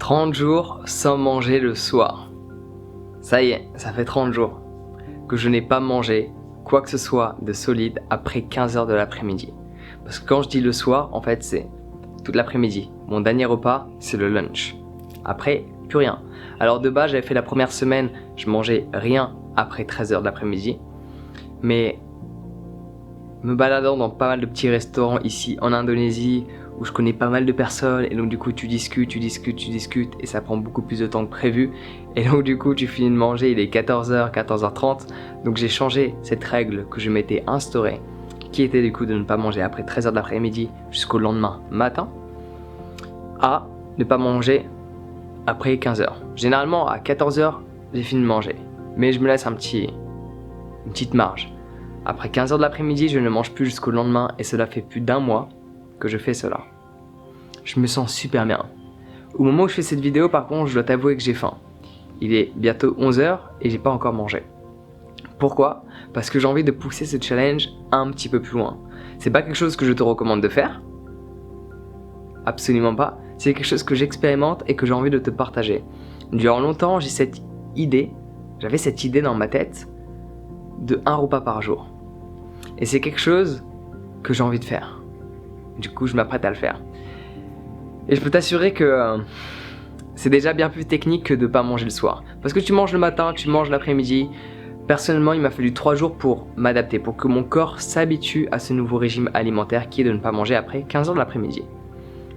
30 jours sans manger le soir. Ça y est, ça fait 30 jours que je n'ai pas mangé quoi que ce soit de solide après 15 h de l'après-midi. Parce que quand je dis le soir, en fait c'est toute l'après-midi. Mon dernier repas, c'est le lunch. Après, plus rien. Alors de base, j'avais fait la première semaine, je mangeais rien après 13 h de l'après-midi. Mais me baladant dans pas mal de petits restaurants ici en Indonésie, où je connais pas mal de personnes, et donc du coup tu discutes, et ça prend beaucoup plus de temps que prévu, et donc du coup tu finis de manger, il est 14 h, 14 h 30, donc j'ai changé cette règle que je m'étais instaurée, qui était du coup de ne pas manger après 13 h de l'après-midi jusqu'au lendemain matin, à ne pas manger après 15 h. Généralement à 14 h, j'ai fini de manger, mais je me laisse une petite marge. Après 15 h de l'après-midi, je ne mange plus jusqu'au lendemain, et cela fait plus d'1 mois que je fais cela. Je me sens super bien. Au moment où je fais cette vidéo, par contre, je dois t'avouer que j'ai faim. Il est bientôt 11 h et j'ai pas encore mangé. Pourquoi ? Parce que j'ai envie de pousser ce challenge un petit peu plus loin. C'est pas quelque chose que je te recommande de faire. Absolument pas. C'est quelque chose que j'expérimente et que j'ai envie de te partager. Durant longtemps, j'avais cette idée dans ma tête de 1 repas par jour. Et c'est quelque chose que j'ai envie de faire. Du coup, je m'apprête à le faire. Et je peux t'assurer que c'est déjà bien plus technique que de ne pas manger le soir. Parce que tu manges le matin, tu manges l'après-midi. Personnellement, il m'a fallu 3 jours pour m'adapter, pour que mon corps s'habitue à ce nouveau régime alimentaire qui est de ne pas manger après 15 h de l'après-midi.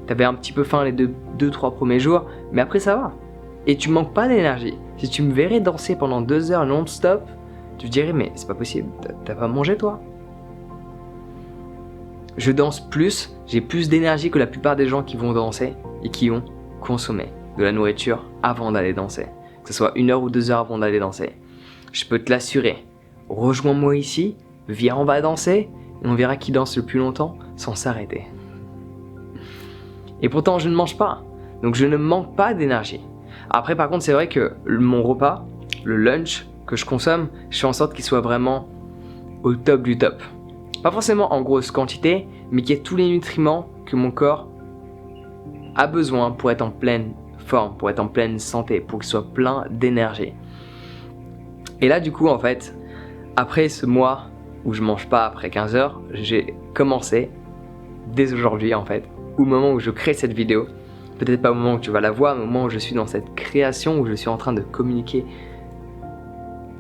T'avais un petit peu faim les 2-3 premiers jours, mais après ça va. Et tu manques pas d'énergie. Si tu me verrais danser pendant 2 heures non-stop, tu te dirais mais c'est pas possible, t'as pas mangé toi ? Je danse plus, j'ai plus d'énergie que la plupart des gens qui vont danser et qui ont consommé de la nourriture avant d'aller danser. Que ce soit 1 heure ou 2 heures avant d'aller danser. Je peux te l'assurer. Rejoins-moi ici, viens on va danser et on verra qui danse le plus longtemps sans s'arrêter. Et pourtant je ne mange pas, donc je ne manque pas d'énergie. Après par contre c'est vrai que mon repas, le lunch que je consomme, je fais en sorte qu'il soit vraiment au top du top. Pas forcément en grosse quantité, mais qui ait tous les nutriments que mon corps a besoin pour être en pleine forme, pour être en pleine santé, pour qu'il soit plein d'énergie. Et là du coup en fait, après ce mois où je mange pas après 15 h, j'ai commencé, dès aujourd'hui en fait, au moment où je crée cette vidéo, peut-être pas au moment où tu vas la voir, mais au moment où je suis dans cette création, où je suis en train de communiquer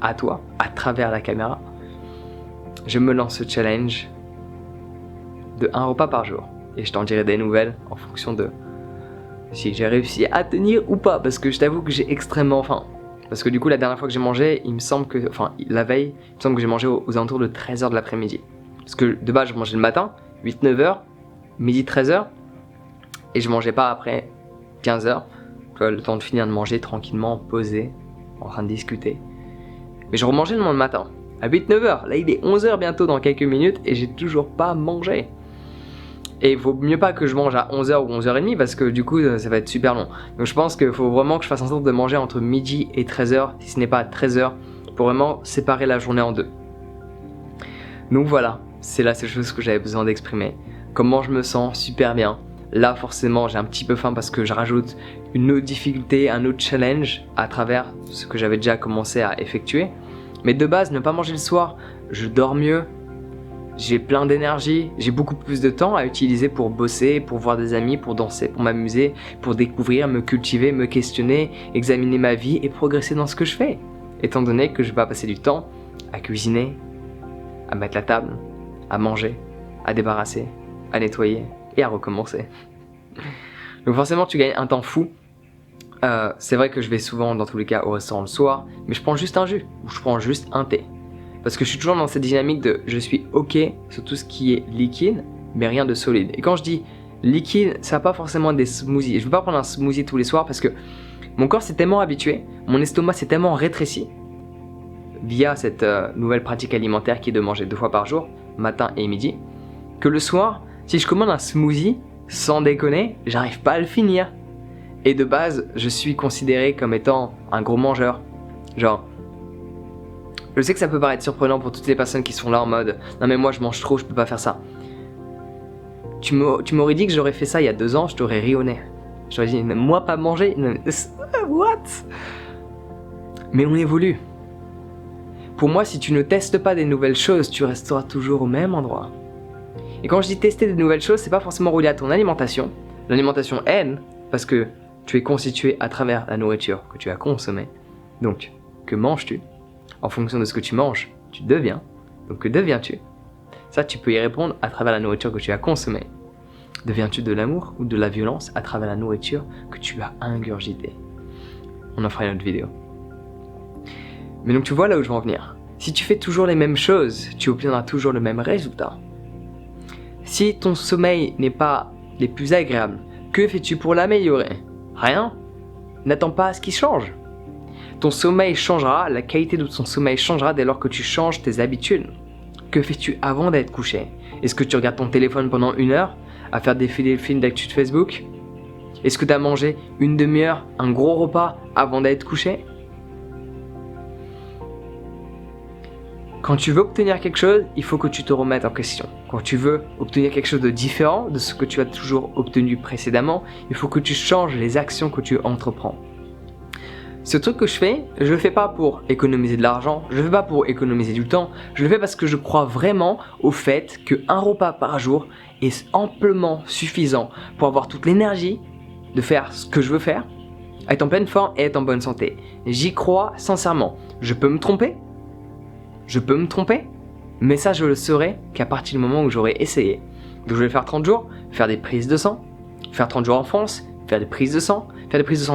à toi, à travers la caméra, je me lance ce challenge de 1 repas par jour. Et je t'en dirai des nouvelles en fonction de si j'ai réussi à tenir ou pas. Parce que je t'avoue que j'ai extrêmement faim. Parce que du coup la dernière fois que j'ai mangé, la veille, il me semble que j'ai mangé aux alentours de 13 h de l'après-midi. Parce que de base je mangeais le matin, 8-9 h, midi 13 h. Et je mangeais pas après 15 h. Le temps de finir de manger tranquillement, posé, en train de discuter. Mais je remangeais le matin. À 8-9 h, là il est 11 h bientôt dans quelques minutes et j'ai toujours pas mangé. Et il vaut mieux pas que je mange à 11 h ou 11 h 30 parce que du coup ça va être super long. Donc je pense qu'il faut vraiment que je fasse en sorte de manger entre midi et 13 h, si ce n'est pas à 13 h, pour vraiment séparer la journée en deux. Donc voilà, c'est la seule chose que j'avais besoin d'exprimer. Comment je me sens, super bien. Là forcément j'ai un petit peu faim parce que je rajoute une autre difficulté, un autre challenge à travers ce que j'avais déjà commencé à effectuer. Mais de base, ne pas manger le soir, je dors mieux, j'ai plein d'énergie, j'ai beaucoup plus de temps à utiliser pour bosser, pour voir des amis, pour danser, pour m'amuser, pour découvrir, me cultiver, me questionner, examiner ma vie et progresser dans ce que je fais. Étant donné que je vais pas passer du temps à cuisiner, à mettre la table, à manger, à débarrasser, à nettoyer et à recommencer. Donc forcément tu gagnes un temps fou. C'est vrai que je vais souvent dans tous les cas au restaurant le soir, mais je prends juste un jus ou je prends juste un thé. Parce que je suis toujours dans cette dynamique de je suis ok sur tout ce qui est liquide, mais rien de solide. Et quand je dis liquide, ça va pas forcément des smoothies. Je veux pas prendre un smoothie tous les soirs parce que mon corps s'est tellement habitué, mon estomac s'est tellement rétréci via cette nouvelle pratique alimentaire qui est de manger 2 fois par jour, matin et midi, que le soir, si je commande un smoothie, sans déconner, j'arrive pas à le finir. Et de base, je suis considéré comme étant un gros mangeur. Genre, je sais que ça peut paraître surprenant pour toutes les personnes qui sont là en mode « Non mais moi je mange trop, je peux pas faire ça ». Tu m'aurais dit que j'aurais fait ça il y a 2 ans, je t'aurais ri au nez. J'aurais dit, moi pas manger, what? Mais on évolue. Pour moi, si tu ne testes pas des nouvelles choses, tu resteras toujours au même endroit. Et quand je dis tester des nouvelles choses, c'est pas forcément relié à ton alimentation. L'alimentation aide parce que tu es constitué à travers la nourriture que tu as consommée. Donc, que manges-tu? En fonction de ce que tu manges, tu deviens. Donc, que deviens-tu? Ça, tu peux y répondre à travers la nourriture que tu as consommée. Deviens-tu de l'amour ou de la violence à travers la nourriture que tu as ingurgitée? On en fera une autre vidéo. Mais donc tu vois là où je veux en venir. Si tu fais toujours les mêmes choses, tu obtiendras toujours le même résultat. Si ton sommeil n'est pas les plus agréables, que fais-tu pour l'améliorer? Rien. N'attends pas à ce qu'il change. Ton sommeil changera, la qualité de ton sommeil changera dès lors que tu changes tes habitudes. Que fais-tu avant d'être couché? Est-ce que tu regardes ton téléphone pendant 1 heure à faire défiler le film d'actu de Facebook? Est-ce que tu as mangé une demi-heure, un gros repas avant d'être couché? Quand tu veux obtenir quelque chose, il faut que tu te remettes en question. Quand tu veux obtenir quelque chose de différent de ce que tu as toujours obtenu précédemment, il faut que tu changes les actions que tu entreprends. Ce truc que je le fais pas pour économiser de l'argent, je le fais pas pour économiser du temps, je le fais parce que je crois vraiment au fait qu'un repas par jour est amplement suffisant pour avoir toute l'énergie de faire ce que je veux faire, être en pleine forme et être en bonne santé. J'y crois sincèrement. Je peux me tromper, mais ça je le saurai qu'à partir du moment où j'aurai essayé. Donc je vais faire 30 jours, faire des prises de sang, faire 30 jours en France, faire des prises de sang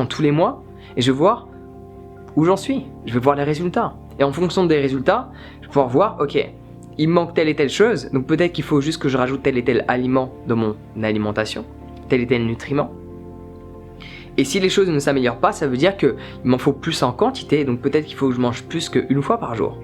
tous les mois, et je vais voir où j'en suis, je vais voir les résultats. Et en fonction des résultats, je vais pouvoir voir, ok, il me manque telle et telle chose, donc peut-être qu'il faut juste que je rajoute tel et tel aliment dans mon alimentation, tel et tel nutriment. Et si les choses ne s'améliorent pas, ça veut dire qu'il m'en faut plus en quantité, donc peut-être qu'il faut que je mange plus qu'une fois par jour.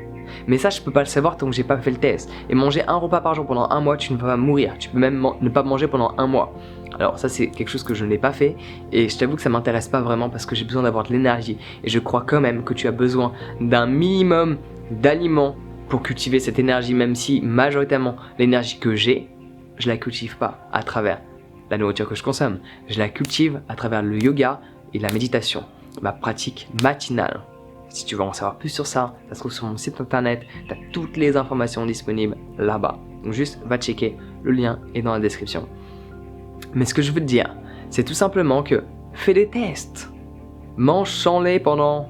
Mais ça, je peux pas le savoir tant que j'ai pas fait le test. Et manger un repas par jour pendant 1 mois, tu ne vas pas mourir. Tu peux même ne pas manger pendant 1 mois. Alors ça, c'est quelque chose que je n'ai pas fait. Et je t'avoue que ça m'intéresse pas vraiment parce que j'ai besoin d'avoir de l'énergie. Et je crois quand même que tu as besoin d'un minimum d'aliments pour cultiver cette énergie, même si majoritairement l'énergie que j'ai, je la cultive pas à travers la nourriture que je consomme. Je la cultive à travers le yoga et la méditation, ma pratique matinale. Si tu veux en savoir plus sur ça, ça se trouve sur mon site internet, tu as toutes les informations disponibles là-bas. Donc juste va checker, le lien est dans la description. Mais ce que je veux te dire, c'est tout simplement que fais des tests. Mange sans lait pendant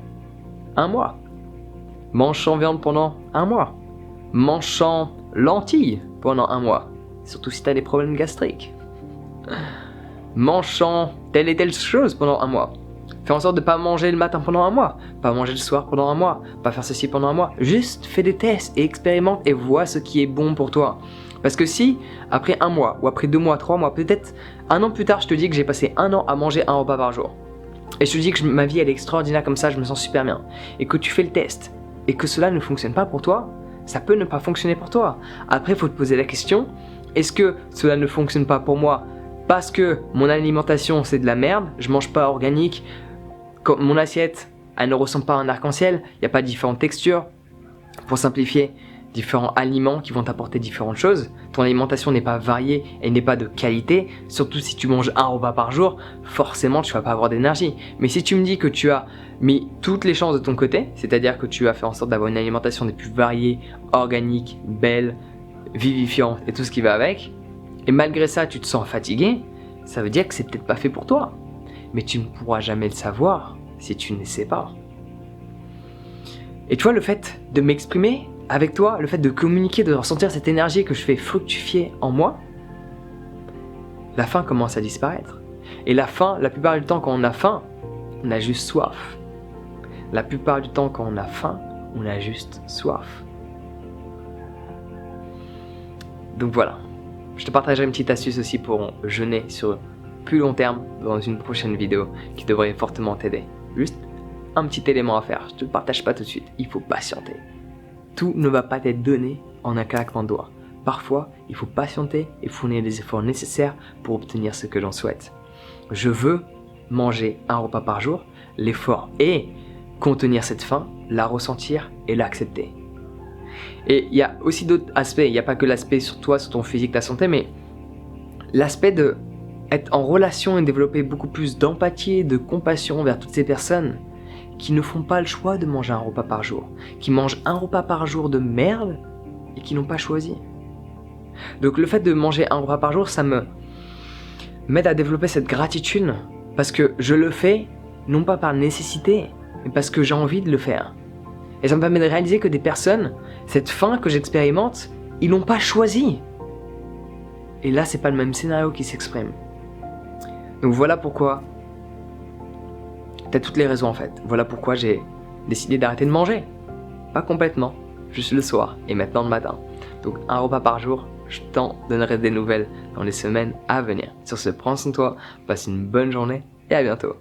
1 mois. Mange sans viande pendant 1 mois. Mange sans lentilles pendant 1 mois. Surtout si tu as des problèmes gastriques. Mange sans telle et telle chose pendant 1 mois. Fais en sorte de ne pas manger le matin pendant 1 mois, pas manger le soir pendant 1 mois, pas faire ceci pendant 1 mois. Juste fais des tests et expérimente et vois ce qui est bon pour toi. Parce que si, après 1 mois, ou après 2 mois, 3 mois, peut-être 1 an plus tard, je te dis que j'ai passé 1 an à manger 1 repas par jour. Et je te dis que ma vie elle est extraordinaire comme ça, je me sens super bien. Et que tu fais le test, et que cela ne fonctionne pas pour toi, ça peut ne pas fonctionner pour toi. Après, il faut te poser la question, est-ce que cela ne fonctionne pas pour moi parce que mon alimentation c'est de la merde, je mange pas organique, mon assiette elle ne ressemble pas à un arc-en-ciel, il n'y a pas différentes textures. Pour simplifier, différents aliments qui vont t'apporter différentes choses. Ton alimentation n'est pas variée et n'est pas de qualité, surtout si tu manges 1 repas par jour, forcément tu vas pas avoir d'énergie. Mais si tu me dis que tu as mis toutes les chances de ton côté, c'est-à-dire que tu as fait en sorte d'avoir une alimentation des plus variées, organique, belle, vivifiante et tout ce qui va avec, et malgré ça tu te sens fatigué, ça veut dire que c'est peut-être pas fait pour toi. Mais tu ne pourras jamais le savoir si tu ne sais pas. Et tu vois, le fait de m'exprimer avec toi, le fait de communiquer, de ressentir cette énergie que je fais fructifier en moi, la faim commence à disparaître. Et la faim, la plupart du temps quand on a faim, on a juste soif. La plupart du temps quand on a faim, on a juste soif. Donc voilà, je te partagerai une petite astuce aussi pour jeûner sur plus long terme dans une prochaine vidéo qui devrait fortement t'aider. Juste un petit élément à faire, je te le partage pas tout de suite, il faut patienter. Tout ne va pas t'être donné en un claquement de doigts. Parfois, il faut patienter et fournir les efforts nécessaires pour obtenir ce que l'on souhaite. Je veux manger 1 repas par jour, l'effort est contenir cette faim, la ressentir et l'accepter. Et il y a aussi d'autres aspects, il n'y a pas que l'aspect sur toi, sur ton physique, ta santé, mais l'aspect de être en relation et développer beaucoup plus d'empathie et de compassion vers toutes ces personnes qui ne font pas le choix de manger un repas par jour, qui mangent un repas par jour de merde et qui n'ont pas choisi. Donc le fait de manger un repas par jour, ça m'aide à développer cette gratitude parce que je le fais non pas par nécessité, mais parce que j'ai envie de le faire. Et ça me permet de réaliser que des personnes, cette faim que j'expérimente, ils l'ont pas choisi. Et là, c'est pas le même scénario qui s'exprime. Donc voilà pourquoi, t'as toutes les raisons en fait, voilà pourquoi j'ai décidé d'arrêter de manger. Pas complètement, juste le soir et maintenant le matin. Donc un repas par jour, je t'en donnerai des nouvelles dans les semaines à venir. Sur ce, prends soin de toi, passe une bonne journée et à bientôt.